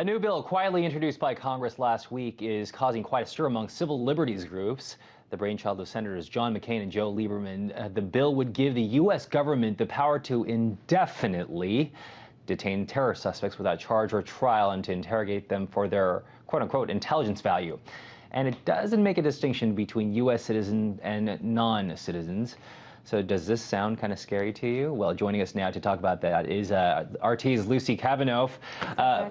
A new bill quietly introduced by Congress last week is causing quite a stir among civil liberties groups. The brainchild of Senators John McCain and Joe Lieberman, the bill would give the U.S. government the power to indefinitely detain terror suspects without charge or trial and to interrogate them for their quote-unquote intelligence value. And it doesn't make a distinction between U.S. citizens and non-citizens. So does this sound kind of scary to you? Well, joining us now to talk about that is RT's Lucy Kavanaugh.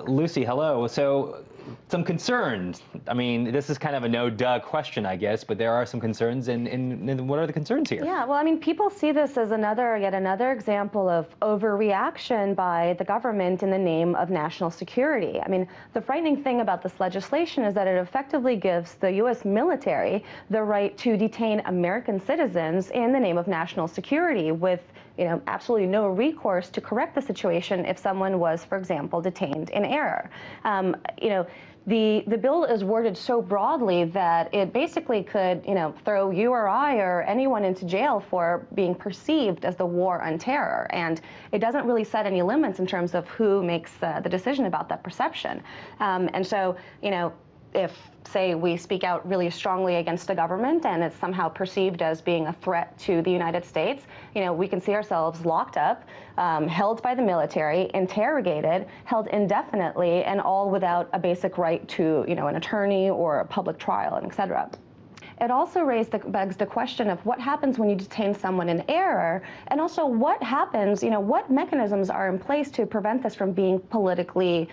Lucy, hello. So some concerns. I mean, this is kind of a no-duh question, I guess, but there are some concerns. And what are the concerns here? Yeah, well, I mean, people see this as yet another example of overreaction by the government in the name of national security. I mean, the frightening thing about this legislation is that it effectively gives the U.S. military the right to detain American citizens in the name of national security with, absolutely no recourse to correct the situation if someone was, for example, detained in error. The bill is worded so broadly that it basically could, throw you or I or anyone into jail for being perceived as the war on terror. And it doesn't really set any limits in terms of who makes the decision about that perception. And so, if, say, we speak out really strongly against the government and it's somehow perceived as being a threat to the United States, we can see ourselves locked up, held by the military, interrogated, held indefinitely, and all without a basic right to, an attorney or a public trial, and et cetera. It also begs the question of what happens when you detain someone in error, and also what happens, what mechanisms are in place to prevent this from being politically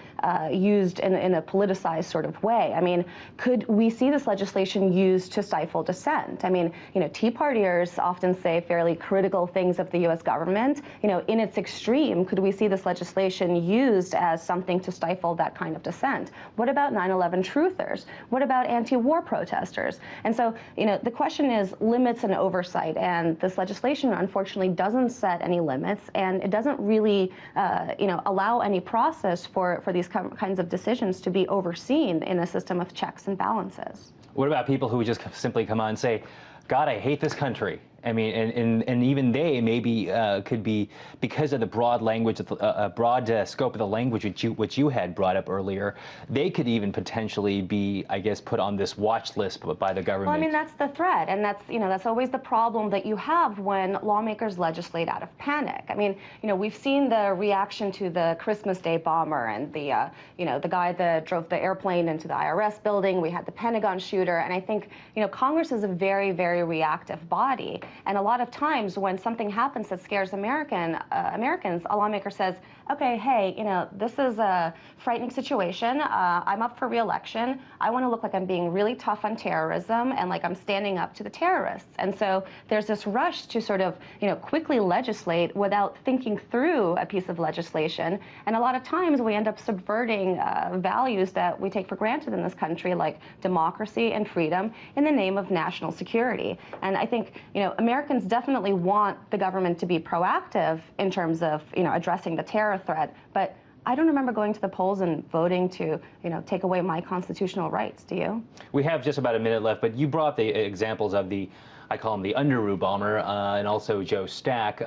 used in a politicized sort of way. I mean, could we see this legislation used to stifle dissent? I mean, Tea Partiers often say fairly critical things of the U.S. government. In its extreme, could we see this legislation used as something to stifle that kind of dissent? What about 9/11 truthers? What about anti-war protesters? And so, the question is limits and oversight, and this legislation unfortunately doesn't set any limits, and it doesn't really, allow any process for these kinds of decisions to be overseen in a system of checks and balances. What about people who just simply come on and say, God, I hate this country? I mean, and even they maybe could be, because of the broad language, broad scope of the language which you had brought up earlier, they could even potentially be, I guess, put on this watch list by the government. Well, I mean, that's the threat, and that's always the problem that you have when lawmakers legislate out of panic. I mean, we've seen the reaction to the Christmas Day bomber and the guy that drove the airplane into the IRS building. We had the Pentagon shooter, and I think, Congress is a very, very reactive body. And a lot of times when something happens that scares Americans, a lawmaker says, okay, hey, this is a frightening situation. I'm up for re-election. I want to look like I'm being really tough on terrorism and like I'm standing up to the terrorists. And so there's this rush to sort of, quickly legislate without thinking through a piece of legislation. And a lot of times we end up subverting values that we take for granted in this country, like democracy and freedom, in the name of national security. And I think, Americans definitely want the government to be proactive in terms of, addressing the terror threat, but I don't remember going to the polls and voting to, take away my constitutional rights. Do you? We have just about a minute left, but you brought the examples of I call him the Underoos bomber, and also Joe Stack.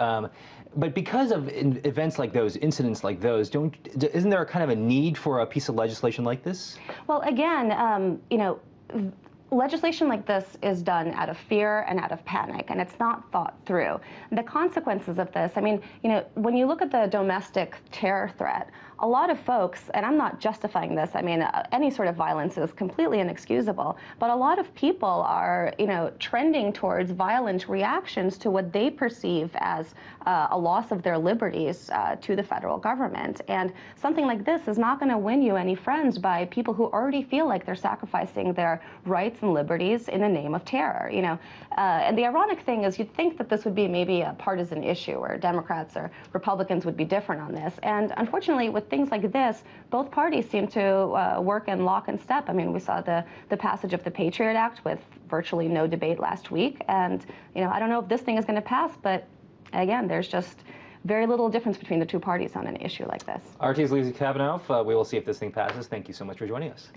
But because of events like those, incidents like those, isn't there kind of a need for a piece of legislation like this? Well, again, legislation like this is done out of fear and out of panic, and it's not thought through. The consequences of this, I mean, when you look at the domestic terror threat, a lot of folks, and I'm not justifying this, I mean, any sort of violence is completely inexcusable, but a lot of people are, trending towards violent reactions to what they perceive as a loss of their liberties to the federal government. And something like this is not going to win you any friends by people who already feel like they're sacrificing their rights and liberties in the name of terror, And the ironic thing is you'd think that this would be maybe a partisan issue where Democrats or Republicans would be different on this. And unfortunately, with things like this, both parties seem to work in lock and step. I mean, we saw the passage of the Patriot Act with virtually no debate last week. And, I don't know if this thing is going to pass, but again, there's just very little difference between the two parties on an issue like this. RT's Lucy Kavanaugh. We will see if this thing passes. Thank you so much for joining us.